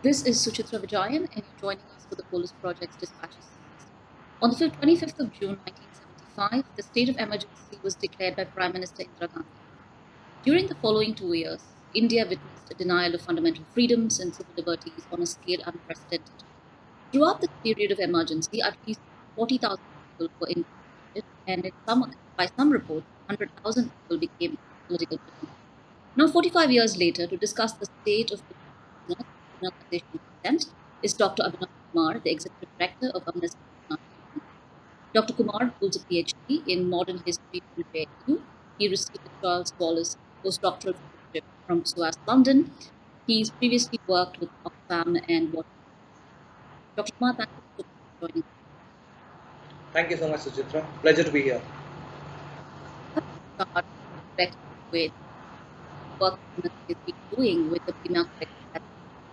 This is Suchitra Vijayan, and you're joining us for the Polis Project's Dispatches series. On the 25th of June 1975, the state of emergency was declared by Prime Minister Indira Gandhi. During the following 2 years, India witnessed a denial of fundamental freedoms and civil liberties on a scale unprecedented. Throughout this period of emergency, at least 40,000 people were incarcerated, and by some reports, 100,000 people became political prisoners. Now, 45 years later, to discuss the state of prisoners and criminalization consent is Dr. Avinash Kumar, the Executive Director of Amnesty International India. Dr. Kumar holds a PhD in modern history from JNU. He received the Charles Wallace postdoctoral fellowship from SOAS London. He's previously worked with Oxfam and Washington. Dr. Kumar, thank you so much for joining us. Thank you so much, Suchitra. Pleasure to be here. Start directly with work Amnesty has been doing with the Bima Correga.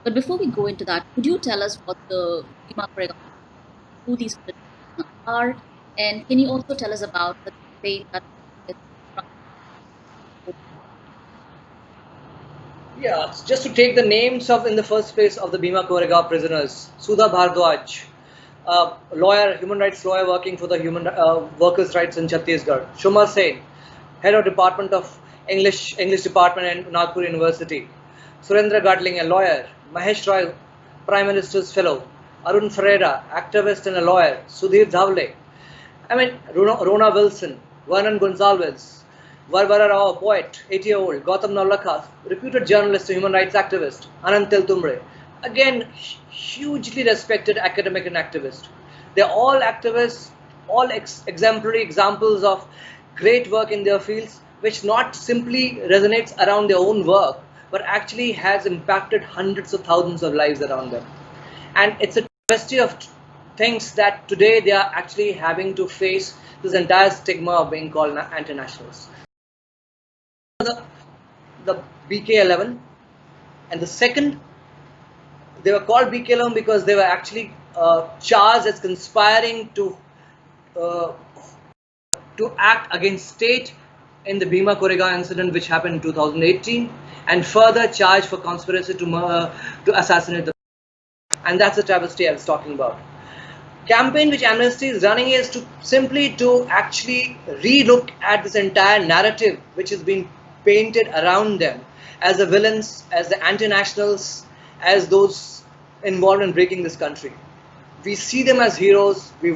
But before we go into that, could you tell us what the Bima Correga, who these prisoners are, and can you also tell us about the campaign that Yeah, just to take the names of in the first place of the Bima Correga prisoners: Sudha Bhardwaj, lawyer, human rights lawyer working for the human workers' rights in Chhattisgarh; Shumar Sen, head of Department of English Department in Nagpur University; Surendra Gadling, a lawyer; Mahesh Roy, Prime Minister's fellow; Arun Ferreira, activist and a lawyer; Sudhir Dhavle, Rona Wilson, Vernon Gonzalez, Varvara Rao, poet, 80-year-old; Gautam Navlakha, reputed journalist and human rights activist; Anant Teltumbre, again hugely respected academic and activist. They're all activists, all exemplary examples of great work in their fields, which not simply resonates around their own work, but actually has impacted hundreds of thousands of lives around them. And it's a travesty of things that today they are actually having to face this entire stigma of being called anti-nationals. The BK11, and the second, they were called BK11 because they were actually charged as conspiring to act against state in the Bima Correga incident, which happened in 2018, and further charged for conspiracy to assassinate the. And that's the travesty I was talking about. Campaign which Amnesty is running is to actually relook at this entire narrative which has been painted around them as the villains, as the anti-nationals, as those involved in breaking this country. We see them as heroes. We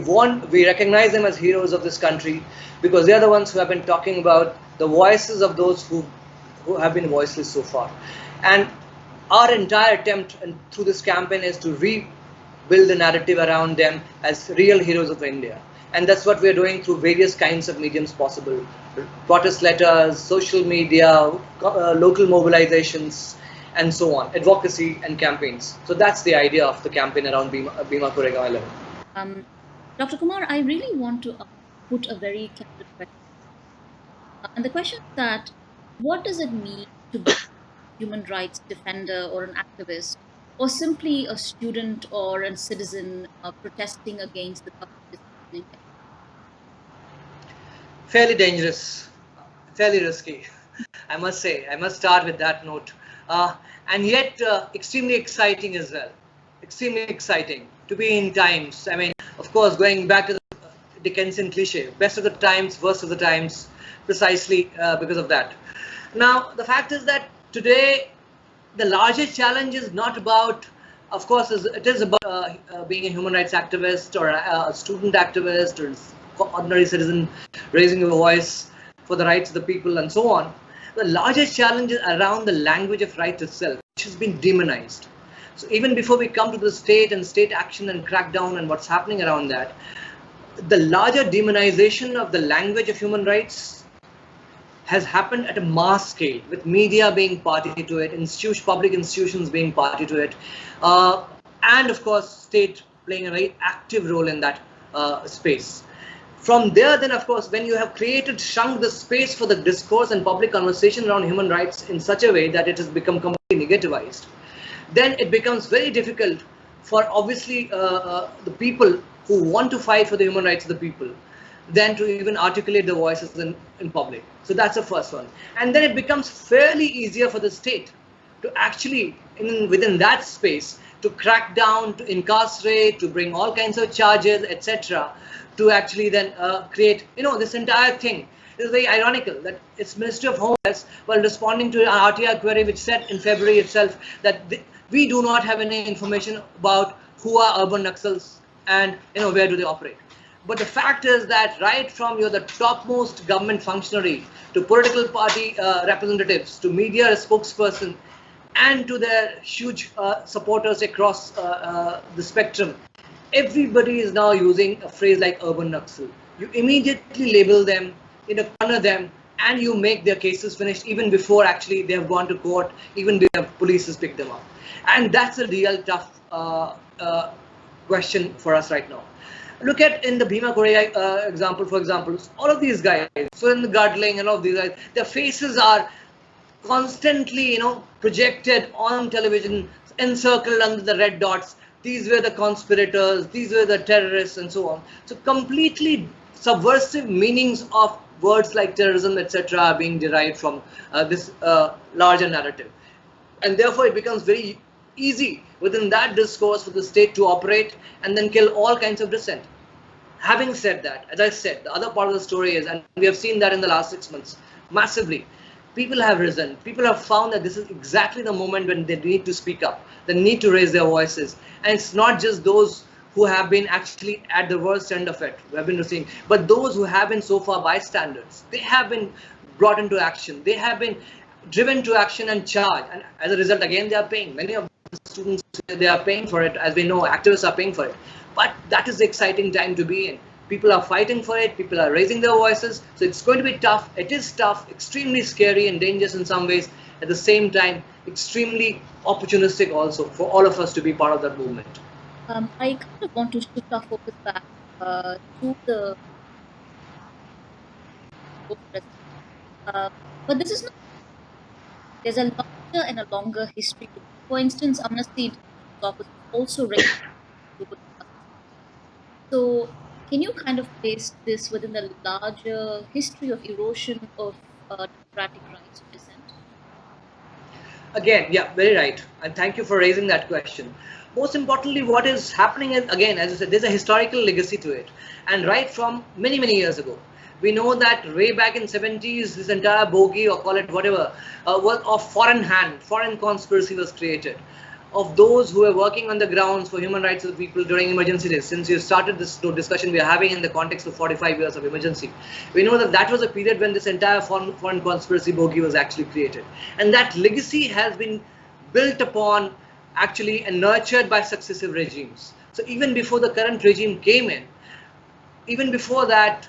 recognize them as heroes of this country because they are the ones who have been talking about the voices of those who have been voiceless so far. And our entire attempt through this campaign is to rebuild the narrative around them as real heroes of India. And that's what we're doing through various kinds of mediums possible: protest letters, social media, local mobilizations, and so on, advocacy and campaigns. So that's the idea of the campaign around Bima Correga 11. Dr. Kumar, I really want to put a very candid question. And the question is that, what does it mean to be a human rights defender or an activist, or simply a student or a citizen protesting against the government in India? Fairly dangerous, fairly risky, I must say. I must start with that note. And yet extremely exciting as well. Extremely exciting to be in times. I mean, of course, going back to the Dickensian cliche, best of the times, worst of the times, precisely because of that. Now, the fact is that today, the largest challenge is not about, of course, it is about being a human rights activist or a student activist or ordinary citizen raising a voice for the rights of the people and so on. The largest challenge is around the language of right itself, which has been demonized. So even before we come to the state and state action and crackdown and what's happening around that, the larger demonization of the language of human rights has happened at a mass scale, with media being party to it, public institutions being party to it, and of course state playing a very active role in that space. From there, then, of course, when you have shrunk the space for the discourse and public conversation around human rights in such a way that it has become completely negativized, then it becomes very difficult for, obviously, the people who want to fight for the human rights of the people, then to even articulate their voices in public. So that's the first one. And then it becomes fairly easier for the state to actually, within that space, to crack down, to incarcerate, to bring all kinds of charges, etc., to actually then create, this entire thing. It's very ironical that it's Ministry of Home Affairs, while responding to an RTI query which said in February itself that we do not have any information about who are urban Naxals and where do they operate. But the fact is that right from the topmost government functionary to political party representatives to media spokesperson and to their huge supporters across the spectrum, everybody is now using a phrase like urban Naxal. You immediately label them, corner them, and you make their cases finished even before actually they have gone to court, even before police has picked them up. And that's a real tough question for us right now. Look at in the Bhima Korea example, for example, all of these guys, so in the Gadling and all of these guys, their faces are constantly, projected on television, encircled under the red dots. These were the conspirators, these were the terrorists, and so on. So completely subversive meanings of words like terrorism, etc., are being derived from this larger narrative. And therefore, it becomes very easy within that discourse for the state to operate and then kill all kinds of dissent. Having said that, as I said, the other part of the story is, and we have seen that in the last 6 months, massively, people have risen. People have found that this is exactly the moment when they need to speak up. They need to raise their voices. And it's not just those who have been actually at the worst end of it, who have been receiving, but those who have been so far bystanders. They have been brought into action. They have been driven to action and charged. And as a result, again, they are paying. Many of the students, they are paying for it. As we know, activists are paying for it. But that is the exciting time to be in. People are fighting for it. People are raising their voices. So it's going to be tough. It is tough, extremely scary and dangerous in some ways. At the same time, extremely opportunistic also for all of us to be part of that movement. I kind of want to shift our focus back to the but this is not. There's a larger and a longer history. For instance, Amnesty International's office was also recognized. So, can you kind of place this within the larger history of erosion of democratic rights of dissent? Again, yeah, very right. And thank you for raising that question. Most importantly, what is happening is, again, as I said, there's a historical legacy to it. And right from many, many years ago, we know that way back in 70s, this entire bogey, or call it whatever, was of foreign hand, foreign conspiracy was created, of those who were working on the grounds for human rights of the people during emergency days. Since you started this discussion we are having in the context of 45 years of emergency, we know that that was a period when this entire foreign conspiracy bogey was actually created. And that legacy has been built upon actually and nurtured by successive regimes. So even before the current regime came in, even before that,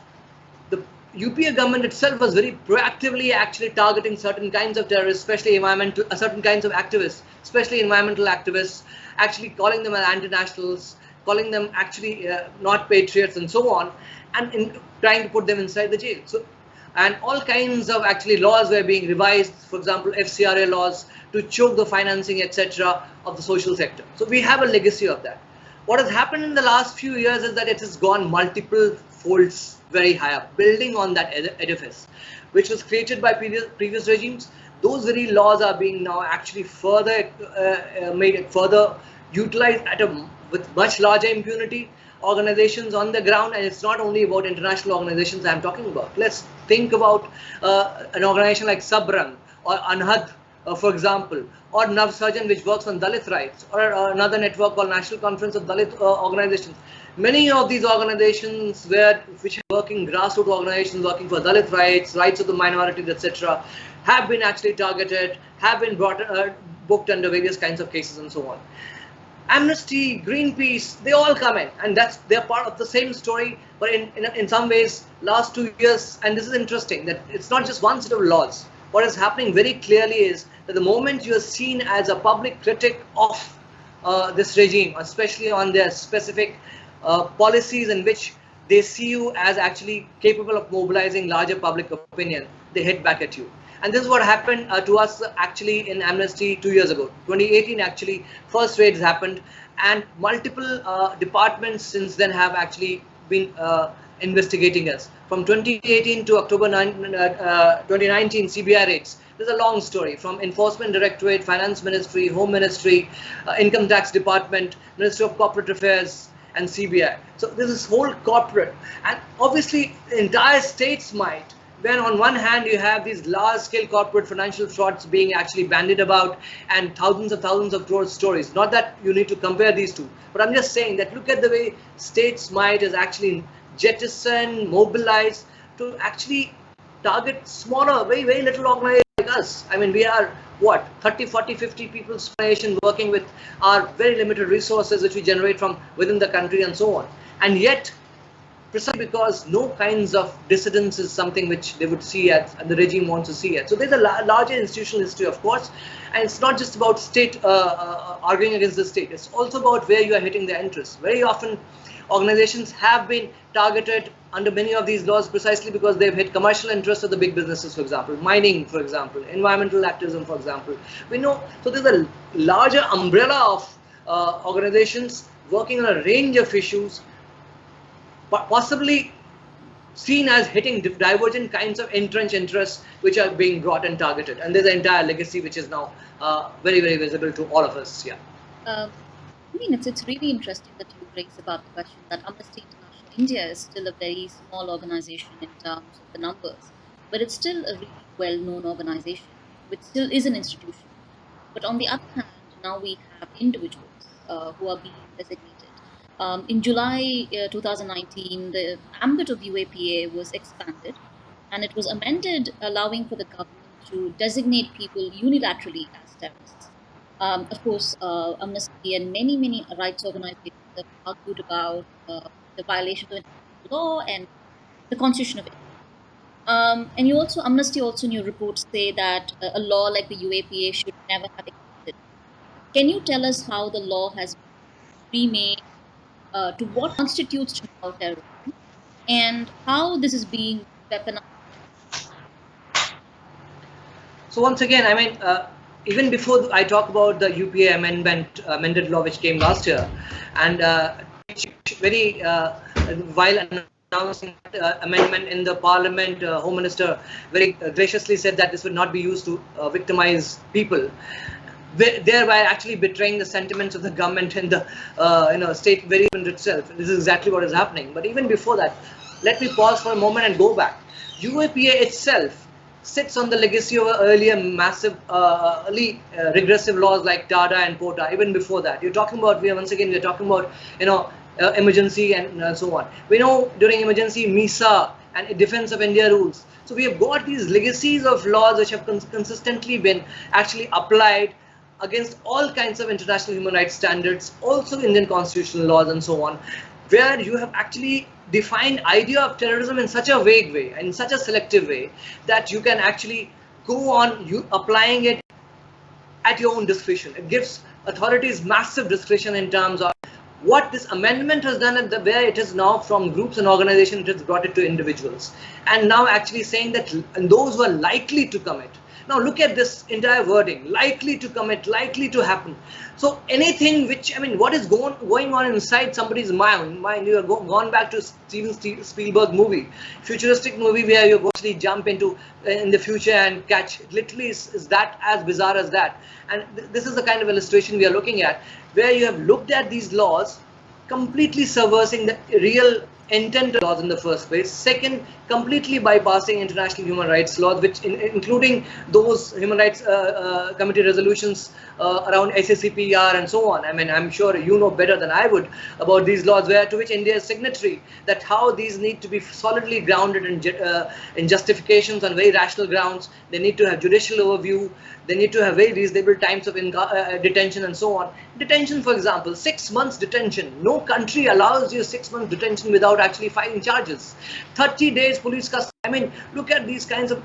the UPA government itself was very proactively actually targeting certain kinds of terrorists, especially environmental, certain kinds of activists, especially environmental activists, actually calling them as anti-nationals, calling them actually not patriots and so on, and in trying to put them inside the jail. So, and all kinds of actually laws were being revised, for example, FCRA laws to choke the financing, etc., of the social sector. So we have a legacy of that. What has happened in the last few years is that it has gone multiple folds very high up, building on that edifice, which was created by previous regimes. Those very laws are being now actually further made further utilized with much larger impunity. Organizations on the ground, and it's not only about international organizations I'm talking about. Let's think about an organization like Sabrang or Anhad, for example, or Navsajan, which works on Dalit rights, or another network called National Conference of Dalit Organizations. Many of these organizations, which are working grassroots organizations working for Dalit rights, rights of the minorities, etc., have been actually targeted, have been booked under various kinds of cases and so on. Amnesty, Greenpeace, they all come in, and they're part of the same story, but in some ways, last 2 years, and this is interesting, that it's not just one set of laws. What is happening very clearly is that the moment you are seen as a public critic of this regime, especially on their specific policies in which they see you as actually capable of mobilizing larger public opinion, they hit back at you. And this is what happened to us actually in Amnesty 2 years ago. 2018 actually, first raids happened, and multiple departments since then have actually been investigating us. From 2018 to October 2019, CBI raids, There's a long story from Enforcement Directorate, Finance Ministry, Home Ministry, Income Tax Department, Ministry of Corporate Affairs, and CBI. So there's this whole corporate, and obviously the entire state's might, when on one hand you have these large-scale corporate financial frauds being actually bandied about and thousands of crore stories. Not that you need to compare these two, but I'm just saying that look at the way state's might is actually jettisoned, mobilized to actually target smaller, very little organizations like us. I mean, we are what, 30, 40, 50 people nation working with our very limited resources which we generate from within the country and so on. And yet, precisely because no kinds of dissidence is something which they would see at, and the regime wants to see at. So there's a larger institutional history, of course, and it's not just about state arguing against the state. It's also about where you are hitting their interests. Very often, organizations have been targeted under many of these laws precisely because they've hit commercial interests of the big businesses, for example, mining, for example, environmental activism, for example. We know, so there's a larger umbrella of organizations working on a range of issues, but possibly seen as hitting divergent kinds of entrenched interests which are being brought and targeted. And there's an entire legacy which is now very visible to all of us. Yeah. I mean, it's really interesting that you raise about the question that Amnesty International India is still a very small organization in terms of the numbers, but it's still a really well-known organization, which still is an institution. But on the other hand, now we have individuals who are being designated. In July 2019, the ambit of UAPA was expanded, and it was amended, allowing for the government to designate people unilaterally as terrorists. Of course, Amnesty and many rights organizations have argued about the violation of international law and the Constitution of India. And Amnesty also in your report say that a law like the UAPA should never have existed. Can you tell us how the law has been remade, to what constitutes now terrorism, and how this is being weaponized? So once again, I mean, even before I talk about the UPA amended law which came last year, and very while announcing amendment in the Parliament, Home Minister very graciously said that this would not be used to victimize people, thereby actually betraying the sentiments of the government and the state very itself. This is exactly what is happening. But even before that, let me pause for a moment and go back. UAPA itself sits on the legacy of earlier massive, regressive laws like TADA and POTA. Even before that, you're talking about, we're talking about, emergency and so on. We know during emergency, MISA and Defense of India rules. So we have got these legacies of laws which have consistently been actually applied against all kinds of international human rights standards, also Indian constitutional laws and so on, where you have actually defined idea of terrorism in such a vague way and in such a selective way that you can actually go on applying it at your own discretion. It gives authorities massive discretion in terms of what this amendment has done, and where it is now from groups and organizations, it has brought it to individuals, and now actually saying that those who are likely to commit. Now look at this entire wording: likely to commit, likely to happen. So anything which, I mean, what is going on inside somebody's mind? You have gone back to Steven Spielberg movie, futuristic movie, where you actually jump into in the future and catch. Literally is that as bizarre as that? And this is the kind of illustration we are looking at, where you have looked at these laws completely subversing the real intent of laws in the first place. Second, completely bypassing international human rights laws, which including those human rights committee resolutions around SACPR and so on. I mean, I'm sure you know better than I would about these laws, to which India is signatory, that how these need to be solidly grounded in justifications on very rational grounds. They need to have judicial overview. They need to have very reasonable times of detention and so on. Detention, for example, 6 months detention. No country allows you 6 months detention without actually filing charges. 30 days police custody. I mean, look at these kinds of,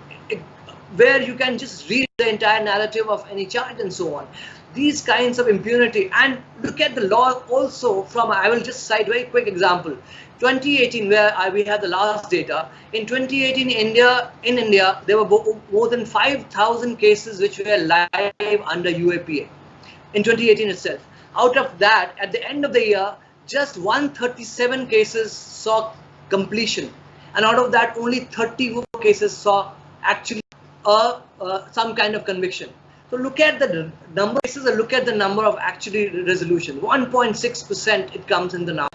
where you can just read the entire narrative of any charge and so on. These kinds of impunity. And look at the law also from, I will just cite a very quick example. 2018, where we have the last data. In 2018, in India, there were more than 5,000 cases which were live under UAPA in 2018 itself. Out of that, at the end of the year, just 137 cases saw completion, and out of that, only 34 cases saw actually some kind of conviction. So look at the number of cases, look at the number of actually resolution. 1.6% it comes in the number.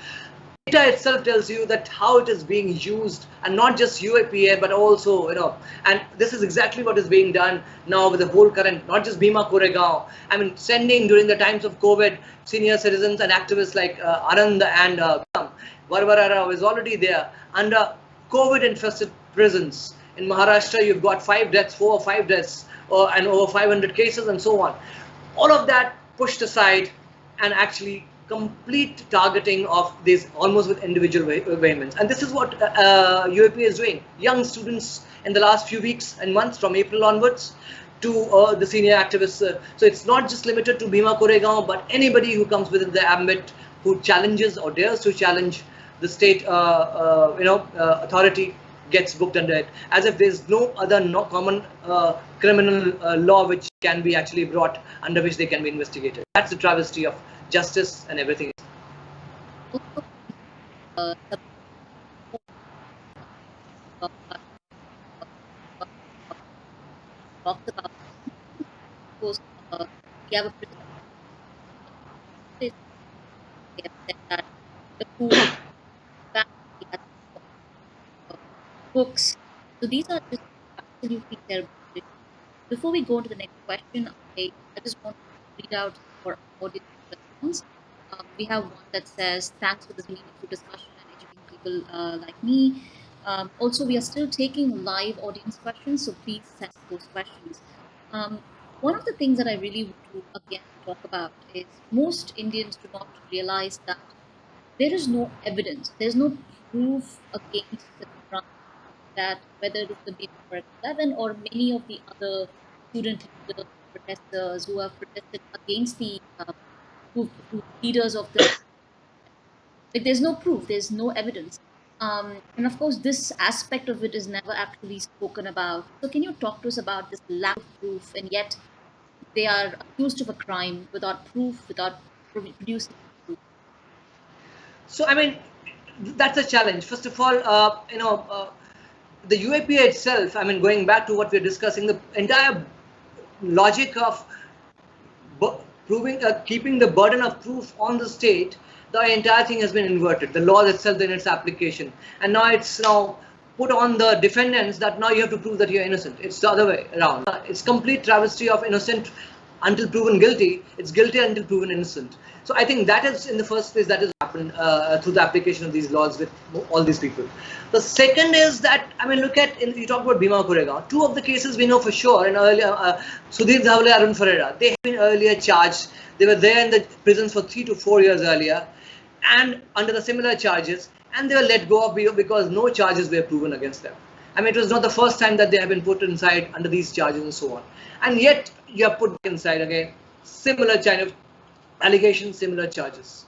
Data itself tells you that how it is being used, and not just UAPA, but also, and this is exactly what is being done now with the whole current, not just Bhima Koregaon. I mean, sending during the times of COVID, senior citizens and activists like Anand and Barbara Rao is already there under COVID-infested prisons. In Maharashtra, you've got 5 deaths, 4 or 5 deaths, and over 500 cases and so on. All of that pushed aside, and actually complete targeting of this almost with individual vehemence. And this is what UAP is doing. Young students in the last few weeks and months from April onwards to the senior activists. So it's not just limited to Bhima Koregaon, but anybody who comes within the ambit who challenges or dares to challenge the state authority gets booked under it, as if there's no other common criminal law which can be actually brought under which they can be investigated. That's the travesty of justice and everything. Talked about, of course, we have a pretty they have said that the food, family, books. So these are just absolutely terrible. Before we go to the next question, I just want to read out for our audience response. We have one that says, "Thanks for this meaningful discussion and educating people like me." Also, we are still taking live audience questions, so please send those questions. One of the things that I really want to again talk about is most Indians do not realize that there is no evidence, there's no proof against the crime, that whether it is the Bhima 11 or many of the other student leaders, protesters who have protested against the leaders of the, like, there's no proof, there's no evidence. And of course, this aspect of it is never actually spoken about. So, can you talk to us about this lack of proof, and yet they are accused of a crime without proof, without producing proof? So, I mean, that's a challenge. First of all, the UAPA itself, I mean, going back to what we're discussing, the entire logic of keeping the burden of proof on the state, the entire thing has been inverted. The law itself in its application, and now it's put on the defendants that now you have to prove that you're innocent. It's the other way around. It's complete travesty of innocent until proven guilty. It's guilty until proven innocent. So I think that is, in the first place, that has happened through the application of these laws with all these people. The second is that, I mean, look at, you talk about Bhima Koregaon. 2 of the cases we know for sure. And earlier, Sudhir Dhavale, Arun Ferreira, they have been earlier charged. They were there in the prisons for 3 to 4 years earlier, and under the similar charges, and they were let go of because no charges were proven against them. I mean, it was not the first time that they have been put inside under these charges and so on. And yet, you are put inside again, similar kind of allegations, similar charges.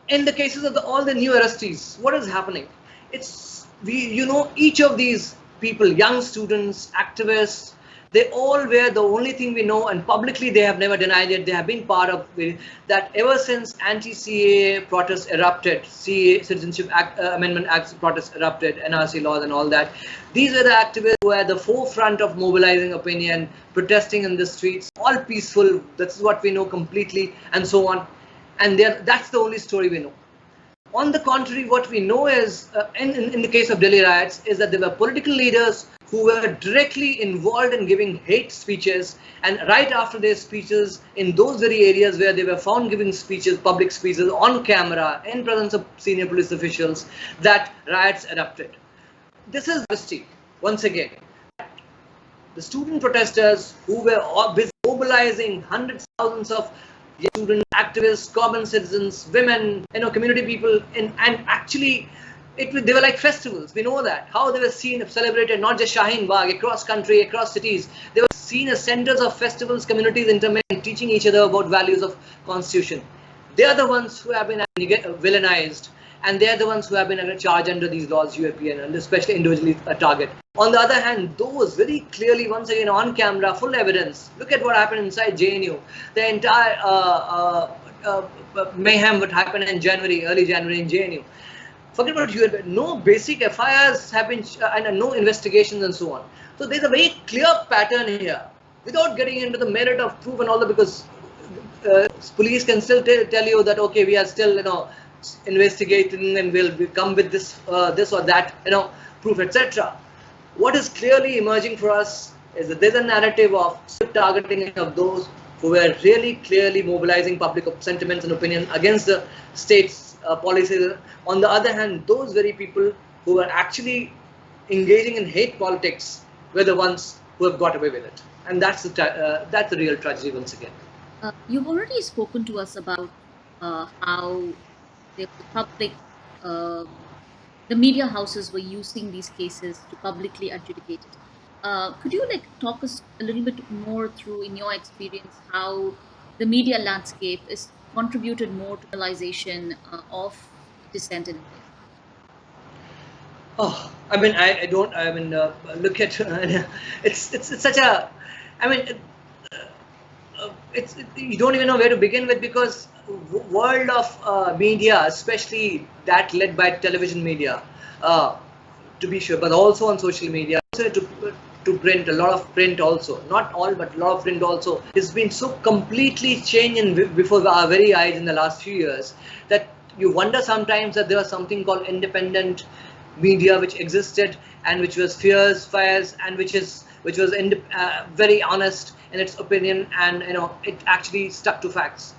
In the cases of all the new arrestees, what is happening? It's, each of these people, young students, activists, they all were, the only thing we know, and publicly they have never denied it, they have been part of that ever since anti-CAA protests erupted, CAA Citizenship Amendment Act protests erupted, NRC laws and all that. These were the activists who were at the forefront of mobilizing opinion, protesting in the streets, all peaceful, that's what we know completely, and so on. And that's the only story we know. On the contrary, what we know is, in the case of Delhi riots, is that there were political leaders who were directly involved in giving hate speeches, and right after their speeches, in those very areas where they were found giving speeches, public speeches on camera, in presence of senior police officials, that riots erupted. This is travesty, once again. The student protesters who were mobilizing hundreds of thousands of students, activists, common citizens, women, community people, and actually, they were like festivals. We know that, how they were seen, celebrated, not just Shaheen Bagh, across country, across cities. They were seen as centers of festivals, communities intermarrying, teaching each other about values of constitution. They are the ones who have been villainized, and they are the ones who have been charged under these laws, UAPN, and especially individually a target. On the other hand, those very clearly, once again, on camera, full evidence. Look at what happened inside JNU. The entire mayhem what happened in early January in JNU. Forget about UAPN. No basic FIRs have been, and no investigations and so on. So there's a very clear pattern here, without getting into the merit of proof and all that, because police can still tell you that okay, we are still investigating and we'll come with this or that proof, etc. What is clearly emerging for us is that there's a narrative of targeting of those who were really clearly mobilizing public sentiments and opinion against the state's policies. On the other hand, those very people who were actually engaging in hate politics were the ones who have got away with it, and that's the real tragedy once again. You've already spoken to us about how the public, the media houses were using these cases to publicly adjudicate it. Could you talk us a little bit more through, in your experience, how the media landscape is contributed more to criminalization of dissent in India? Oh, I mean, I don't. I mean, look at it's such a. I mean, you don't even know where to begin with, because world of media, especially that led by television media, to be sure, but also on social media, also to print, a lot of print also, not all, but a lot of print also, has been so completely changed before our very eyes in the last few years that you wonder sometimes that there was something called independent media which existed and which was fierce, and which was very honest in its opinion, and it actually stuck to facts.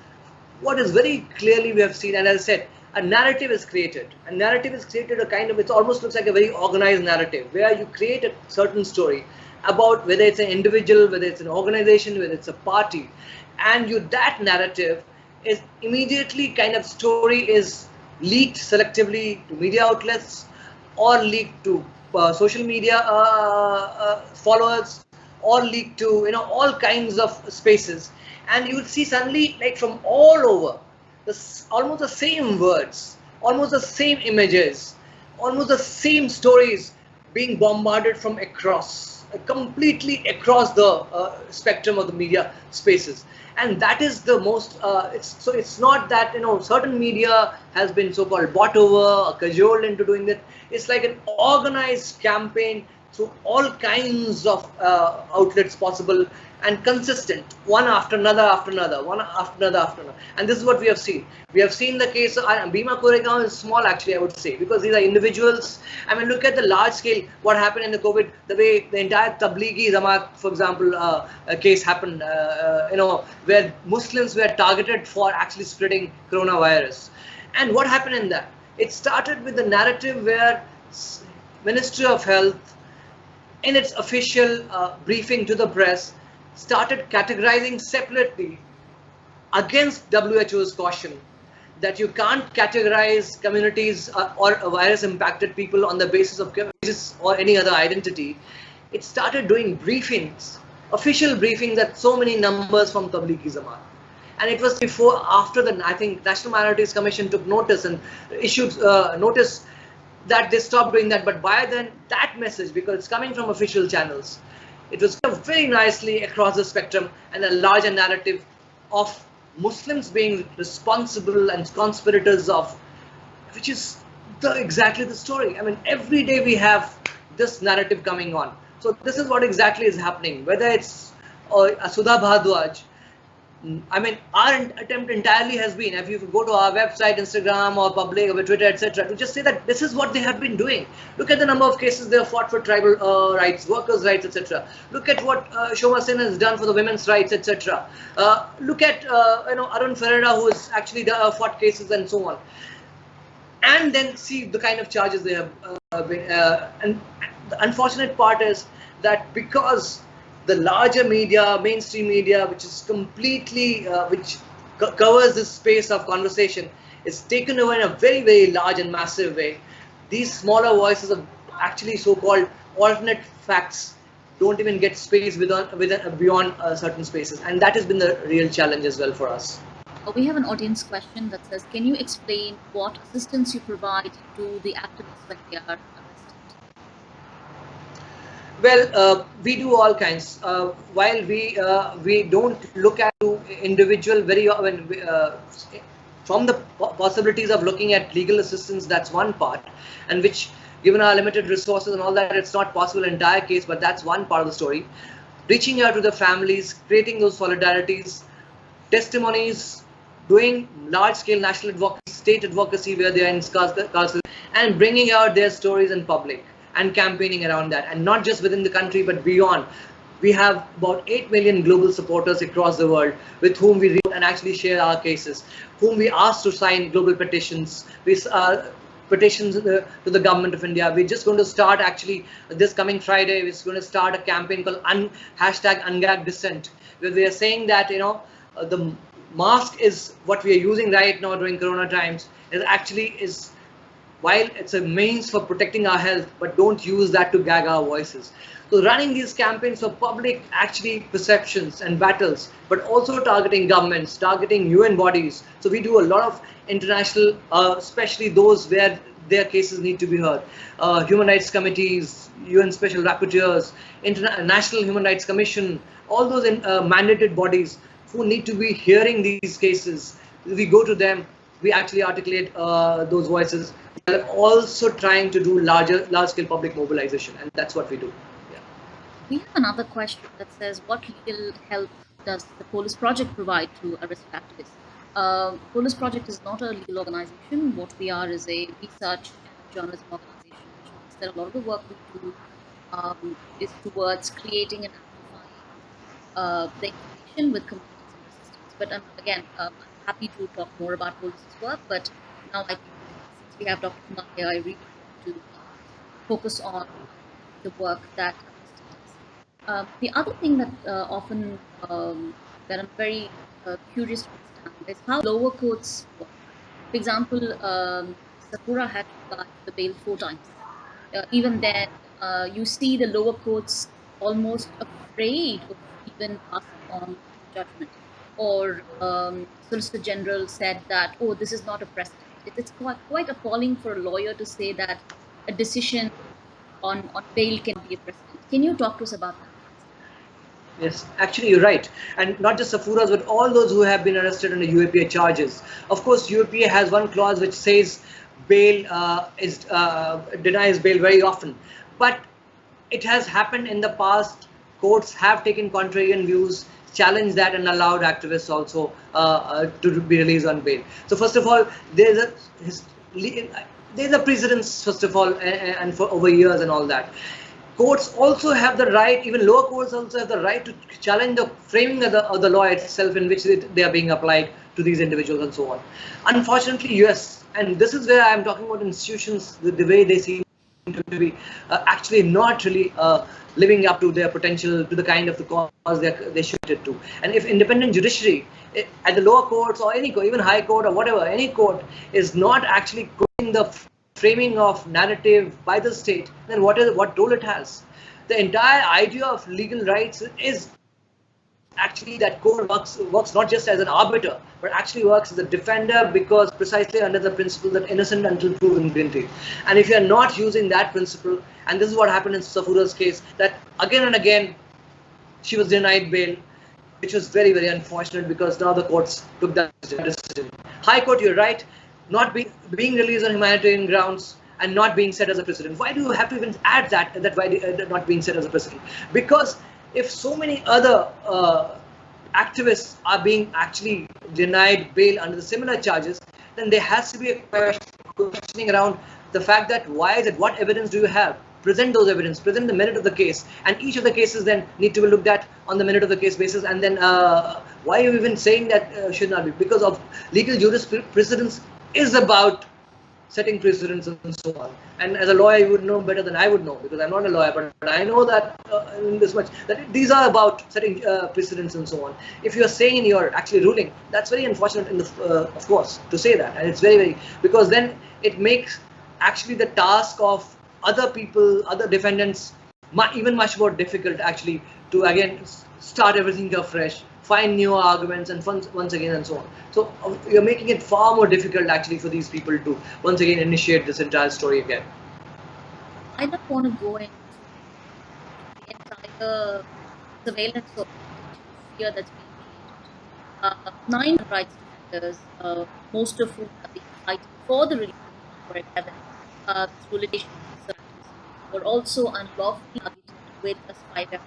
What is very clearly we have seen, and as I said, a narrative is created. A narrative is created, a kind of, it almost looks like a very organized narrative, where you create a certain story about whether it's an individual, whether it's an organization, whether it's a party, and that narrative is immediately kind of story is leaked selectively to media outlets, or leaked to social media followers, or leaked to all kinds of spaces, and you would see suddenly, like, from all over, almost the same words, almost the same images, almost the same stories being bombarded from across, completely across the spectrum of the media spaces. And that is the most, it's not that certain media has been so-called bought over or cajoled into doing that. It's like an organized campaign through all kinds of outlets possible, and consistent, one after another, one after another. And this is what we have seen. We have seen the case of Bhima Koregaon is small, actually, I would say, because these are individuals. I mean, look at the large scale, what happened in the COVID, the way the entire Tablighi Jamaat, for example, a case happened, where Muslims were targeted for actually spreading coronavirus. And what happened in that? It started with the narrative where Ministry of Health, in its official briefing to the press, started categorizing separately against WHO's caution that you can't categorize communities or virus impacted people on the basis of race or any other identity. It started doing briefings, official briefings, at so many numbers from Tablighi Jamaat. And it was after I think National Minorities Commission took notice and issued notice that they stopped doing that. But by then, that message, because it's coming from official channels, it was very nicely across the spectrum, and a larger narrative of Muslims being responsible and conspirators of, which is exactly the story. I mean, every day we have this narrative coming on. So this is what exactly is happening. Whether it's Sudha Bhardwaj, I mean, our attempt entirely has been, if you go to our website, Instagram or public or Twitter, etc., to just say that this is what they have been doing. Look at the number of cases they have fought for tribal rights, workers' rights, etc. Look at what Shoma Sen has done for the women's rights, etc. Look at Arun Ferreira, who has actually fought cases and so on. And then see the kind of charges they have been. And the unfortunate part is that because the larger media, mainstream media, which is completely, which covers this space of conversation, is taken over in a very, very large and massive way. These smaller voices of actually so-called alternate facts don't even get space beyond certain spaces. And that has been the real challenge as well for us. We have an audience question that says, can you explain what assistance you provide to the activists when they are arrested? Well, we do all kinds. While we don't look at individual very from the possibilities of looking at legal assistance, that's one part, and which Given our limited resources and all that, it's not possible in entire case, but that's one part of the story. Reaching out to the families, creating those solidarities, testimonies, doing large-scale national advocacy, state advocacy where they are in scarcity, and bringing out their stories in public and campaigning around that, and not just within the country but beyond. We have about 8 million global supporters across the world with whom we reach and actually share our cases, whom we ask to sign global petitions. Petitions to the government of India. We're just going to start actually this coming Friday. We're going to start a campaign called hashtag Ungag Dissent, where we are saying that the mask is what we are using right now during Corona times. It actually is, while it's a means for protecting our health, but don't use that to gag our voices. So running these campaigns for public actually perceptions and battles, but also targeting governments, targeting UN bodies. So we do a lot of international, especially those where their cases need to be heard. Human rights committees, UN special rapporteurs, International Human Rights Commission, all those mandated bodies who need to be hearing these cases. We go to them, we actually articulate those voices. We are also trying to do large-scale public mobilization, and that's what we do. We have another question that says, what legal help does the Polis Project provide to arrested activists? Polis Project is not a legal organization. What we are is a research and journalism organization, which means that a lot of the work we do is towards creating and amplifying the information with communities in resistance. But again, I'm happy to talk more about Polis's work, but now I think since we have Dr. Kumar here, I really want to focus on the work that Amnesty does. The other thing that often that I'm very curious to understand is how lower courts work. For example, Sakura had to apply for the bail 4 times. Even then, you see the lower courts almost afraid of even passing on judgment. Or Solicitor General said that, oh, this is not a precedent. It's quite appalling for a lawyer to say that a decision on bail can be a precedent. Can you talk to us about that? Yes, actually you're right. And not just Safuras, but all those who have been arrested under UAPA charges. Of course, UAPA has one clause which says bail denies bail very often. But it has happened in the past. Courts have taken contrarian views, challenged that, and allowed activists also to be released on bail. So first of all, there's a precedence, first of all, and for over years and all that. Courts also have the right, even lower courts also have the right to challenge the framing of the law itself in which they are being applied to these individuals and so on. Unfortunately, yes, and this is where I am talking about institutions, the way they seem to be actually not really living up to their potential, to the kind of the cause they should to. And if independent judiciary at the lower courts or any court, even high court or whatever, any court is not actually going the framing of narrative by the state, then what role it has? The entire idea of legal rights is actually that court works not just as an arbiter, but actually works as a defender, because precisely under the principle that innocent until proven guilty. And if you are not using that principle, and this is what happened in Safura's case, that again and again she was denied bail, which was very, very unfortunate, because now the courts took that decision. High Court, you're right, not being released on humanitarian grounds and not being set as a precedent. Why do you have to even add that why not being set as a precedent? Because if so many other activists are being actually denied bail under the similar charges, then there has to be a questioning around the fact that why is it, what evidence do you have? Present those evidence, present the merit of the case, and each of the cases then need to be looked at on the merit of the case basis. And then why are you even saying that should not be? Because of legal jurisprudence is about setting precedents and so on. And as a lawyer, you would know better than I would know, because I'm not a lawyer, but I know that in this much, that these are about setting precedents and so on. If you're saying you're actually ruling, that's very unfortunate, of course, to say that. And it's very, very, because then it makes actually the task of other people, other defendants, even much more difficult actually to again start everything afresh, find new arguments, and once again and so on. So you're making it far more difficult actually for these people to once again initiate this entire story again. I don't want to go into the entire surveillance of detention fear that's being created. 9 rights defenders, most of whom have been fighting for the release of Dr. 11 through litigation, were also unlawfully targeted with a spyware attack,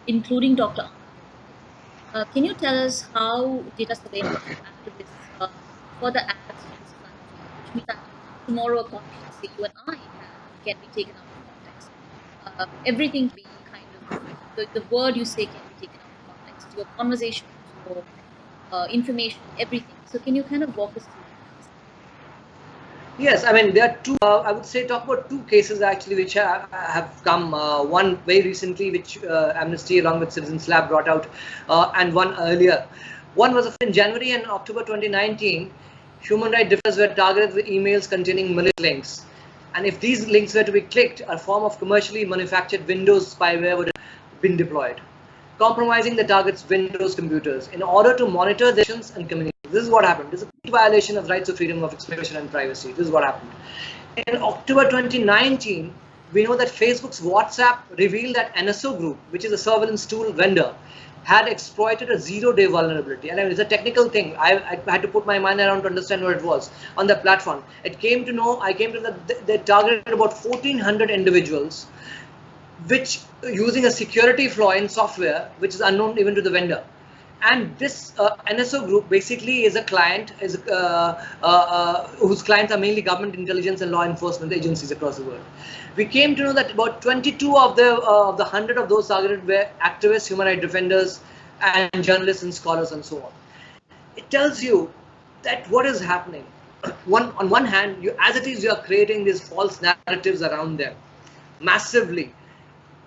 including Dr. Can you tell us how data surveillance activists further adds to this battlefield, which means that tomorrow a conversation, say you and I have, can be taken out of context. Everything can be kind of, the word you say can be taken out of context. Your conversations, your information, everything. So can you kind of walk us through that, please? Yes, I mean, there are two, I would say, talk about two cases actually which have come. One very recently, which Amnesty along with Citizens Lab brought out, and one earlier. One was in January and October 2019. Human rights defenders were targeted with emails containing malicious links. And if these links were to be clicked, a form of commercially manufactured Windows spyware would have been deployed, compromising the target's Windows computers in order to monitor their actions and communication. This is what happened. This is a violation of rights of freedom of expression and privacy. This is what happened. In October 2019, we know that Facebook's WhatsApp revealed that NSO Group, which is a surveillance tool vendor, had exploited a zero-day vulnerability. And I mean, it's a technical thing. I had to put my mind around to understand what it was on the platform. I came to know that they targeted about 1,400 individuals, which using a security flaw in software, which is unknown even to the vendor. And this NSO Group basically is a client, whose clients are mainly government intelligence and law enforcement agencies across the world. We came to know that about 22 of the 100 of those targeted were activists, human rights defenders, and journalists and scholars and so on. It tells you that what is happening. On one hand, as it is, you are creating these false narratives around them, massively,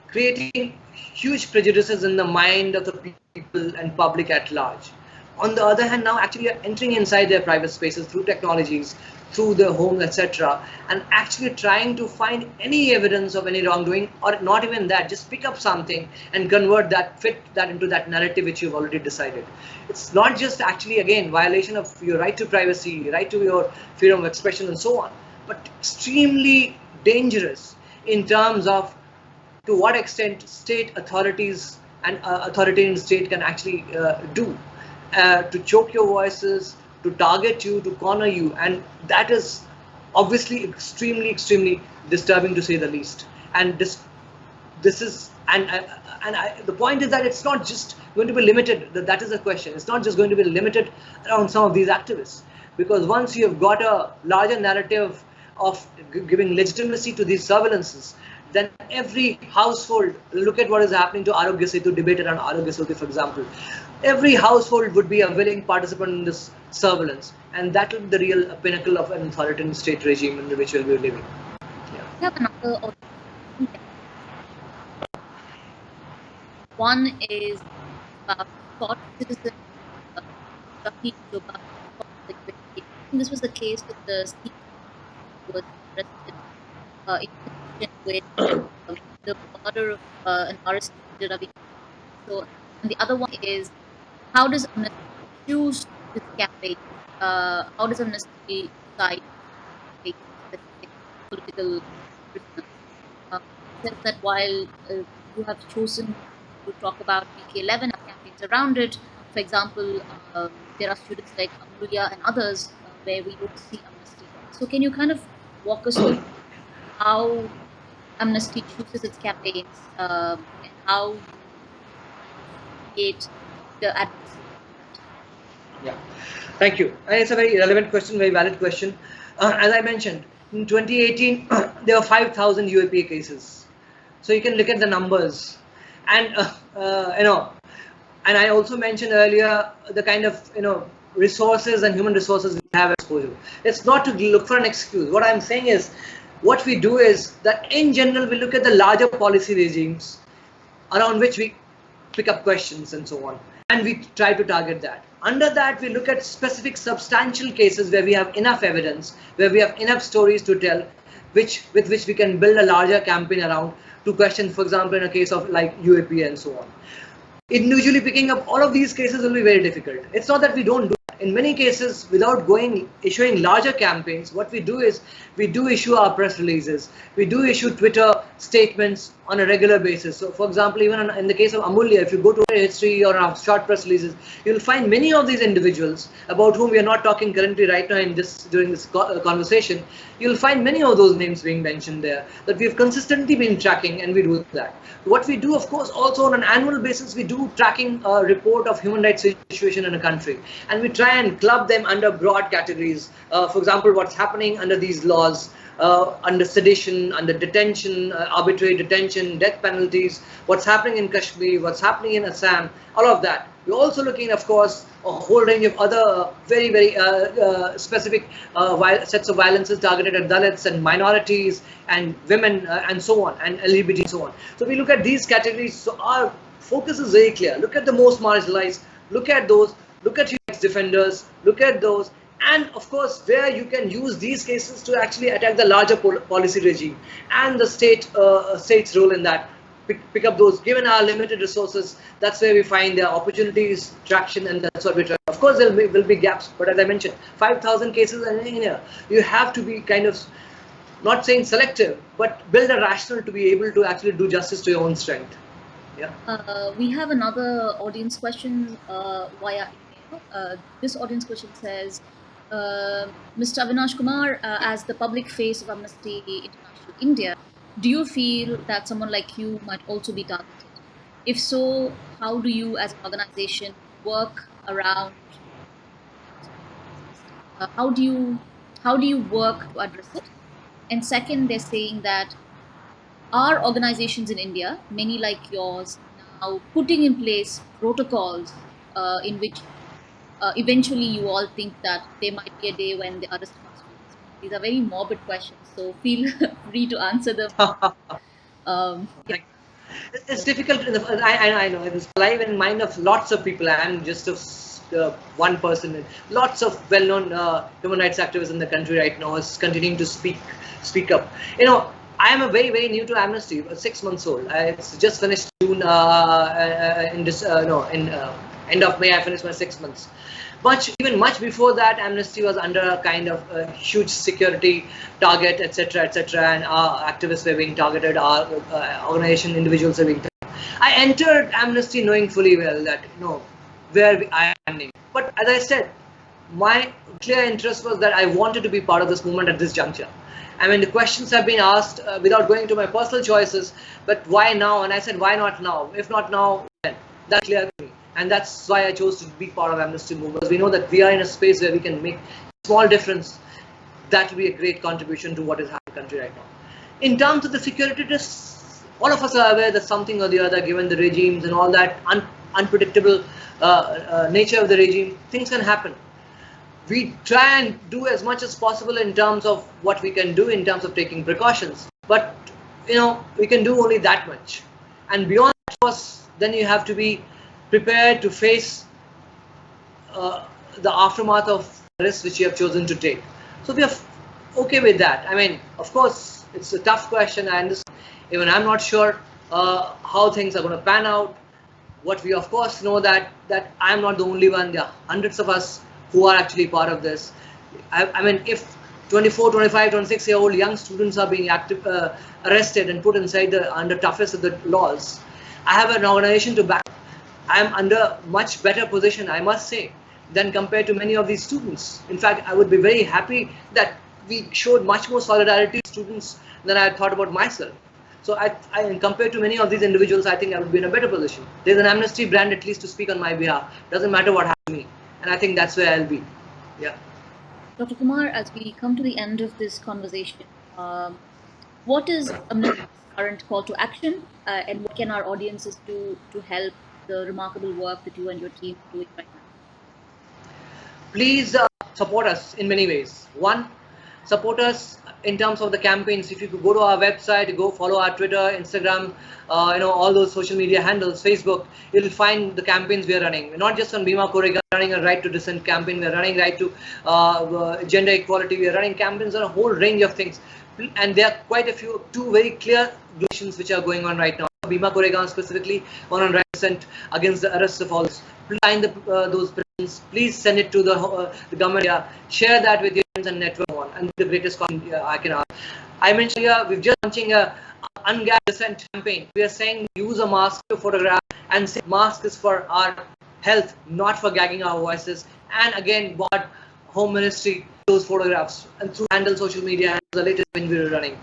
creating huge prejudices in the mind of the people and public at large. On the other hand, now actually you're entering inside their private spaces through technologies, through their homes, etc., and actually trying to find any evidence of any wrongdoing, or not even that, just pick up something and convert that, fit that into that narrative which you've already decided. It's not just actually, again, violation of your right to privacy, right to your freedom of expression and so on, but extremely dangerous in terms of to what extent state authorities and authoritarian state can actually do to choke your voices, to target you, to corner you, and that is obviously extremely disturbing to say the least. And this is the point is that it's not just going to be limited. That is the question. It's not just going to be limited around some of these activists, because once you have got a larger narrative of giving legitimacy to these surveillances, then every household, look at what is happening to Arogya Setu, debate around Arogya Setu, for example. Every household would be a willing participant in this surveillance, and that will be the real pinnacle of an authoritarian state regime in which we'll be living. Yeah. We have another. One is about short citizen this was the case with the Sikh who was arrested in connection with the murder of an arrested Suchitra Vijayan. So, and the other one is, how does Amnesty choose this campaign? How does Amnesty decide specific political prisoners? Says that while you have chosen to talk about PK11 and campaigns around it, for example, there are students like Amulya and others where we don't see Amnesty. So can you kind of walk us through how Amnesty chooses its campaigns and how you create the advocacy around that? Yeah, thank you. And it's a very relevant question, very valid question. As I mentioned, in 2018, there were 5,000 UAPA cases. So you can look at the numbers, and and I also mentioned earlier the kind of resources and human resources we have exposure. It's not to look for an excuse. What I'm saying is, what we do is that in general we look at the larger policy regimes around which we pick up questions and so on, and we try to target that. Under that, we look at specific substantial cases where we have enough evidence, where we have enough stories to tell, with which we can build a larger campaign around to question, for example, in a case of like UAPA and so on. Individually picking up all of these cases will be very difficult. It's not that we don't do that. In many cases, without issuing larger campaigns, what we do is we do issue our press releases, we do issue Twitter statements on a regular basis. So, for example, even in the case of Amulya, if you go to her history or our short press releases, you'll find many of these individuals about whom we are not talking currently right now during this conversation. You'll find many of those names being mentioned there that we've consistently been tracking, and we do that. What we do, of course, also on an annual basis, we do tracking a report of human rights situation in a country, and we try and club them under broad categories. For example, what's happening under these laws. Under sedition, under detention, arbitrary detention, death penalties, what's happening in Kashmir, what's happening in Assam, all of that. We're also looking, of course, a whole range of other very, very specific sets of violences targeted at Dalits and minorities and women and so on, and LGBT and so on. So we look at these categories. So our focus is very clear. Look at the most marginalized, look at those, look at human rights defenders, look at those. And of course, where you can use these cases to actually attack the larger policy regime and the state's role in that. Pick up those. Given our limited resources, that's where we find the opportunities, traction, and that's what we try. Of course, there will be gaps, but as I mentioned, 5,000 cases in a year. You have to be kind of, not saying selective, but build a rationale to be able to actually do justice to your own strength. Yeah. We have another audience question via email. This audience question says, Mr. Avinash Kumar, as the public face of Amnesty International India, do you feel that someone like you might also be targeted? If so, how do you as an organization work around, how do you work to address it? And second, they're saying that are organizations in India, many like yours, now putting in place protocols in which eventually you all think that there might be a day when the arrest comes to us? These are very morbid questions, so feel free to answer them. Yeah. It's difficult. I know it is alive in mind of lots of people. I'm just one person. Lots of well-known human rights activists in the country right now is continuing to speak up. I am a very, very new to Amnesty, 6 months old. It's just finished June. End of May, I finished my 6 months. Even much before that, Amnesty was under a kind of huge security target, etc., etc., and our activists were being targeted, our organization individuals were being targeted. I entered Amnesty knowing fully well that where I am. But as I said, my clear interest was that I wanted to be part of this movement at this juncture. I mean, the questions have been asked without going to my personal choices, but why now? And I said, why not now? If not now, then? That's clear to me. And that's why I chose to be part of Amnesty movement. Because we know that we are in a space where we can make a small difference. That will be a great contribution to what is happening in the country right now. In terms of the security risks, all of us are aware that something or the other, given the regimes and all that unpredictable nature of the regime, things can happen. We try and do as much as possible in terms of what we can do in terms of taking precautions. But, we can do only that much. And beyond that, of course, then you have to be prepared to face the aftermath of the risks which you have chosen to take. So we are okay with that. I mean, of course, it's a tough question. I understand. Even I'm not sure how things are going to pan out. What we, of course, know that I'm not the only one. There are hundreds of us who are actually part of this. I mean, if 24, 25, 26-year-old young students are being arrested and put inside under toughest of the laws, I have an organization to back. I am under much better position, I must say, than compared to many of these students. In fact, I would be very happy that we showed much more solidarity to students than I had thought about myself. So compared to many of these individuals, I think I would be in a better position. There's an Amnesty brand at least to speak on my behalf. Doesn't matter what happens to me. And I think that's where I'll be. Yeah. Dr. Kumar, as we come to the end of this conversation, what is Amnesty's current call to action, and what can our audiences do to help the remarkable work that you and your team are doing right now? Please support us in many ways. One, support us in terms of the campaigns. If you could go to our website, go follow our Twitter, Instagram, all those social media handles, Facebook, you'll find the campaigns we are running. Not just on Bhima Koregaon, running a right to dissent campaign, we are running right to gender equality, we are running campaigns on a whole range of things. And there are quite a few, two very clear actions which are going on right now. Bhima Koregaon specifically, one on right to dissent against the arrests of all this. Please sign those petitions. Please send it to the government. Share that with your friends and network on. And the greatest I can ask. I mentioned here, we've just launching a ungagged dissent campaign. We are saying use a mask to photograph and say mask is for our health, not for gagging our voices. And again, what Home Ministry those photographs and through handle social media and the latest when we were running.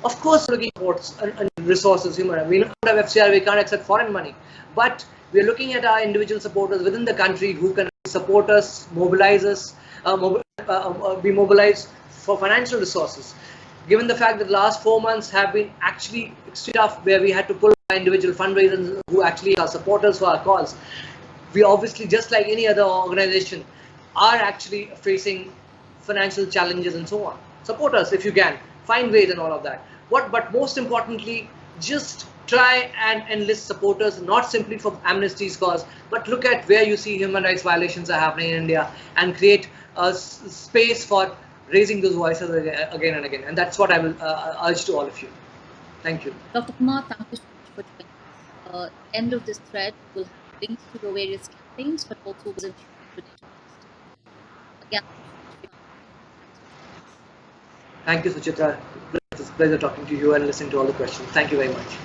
Of course, looking for and resources, human. We don't have FCR, we can't accept foreign money, but we are looking at our individual supporters within the country who can support us, mobilize us, be mobilized for financial resources. Given the fact that the last 4 months have been actually extremely tough, where we had to pull our individual fundraisers who actually are supporters for our cause, we obviously, just like any other organization, are actually facing financial challenges and so on. Support us if you can. Find ways and all of that. But most importantly, just try and enlist supporters, not simply for Amnesty's cause, but look at where you see human rights violations are happening in India and create a space for raising those voices again and again. And that's what I will urge to all of you. Thank you. Dr. Kumar, thank you so much for joining us. End of this thread, we'll have links to your various campaigns, but also will ensure you donate to Amnesty. Again, thank you so much for your time. Thank you, Suchitra. It's a pleasure talking to you and listening to all the questions. Thank you very much.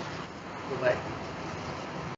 Bye-bye.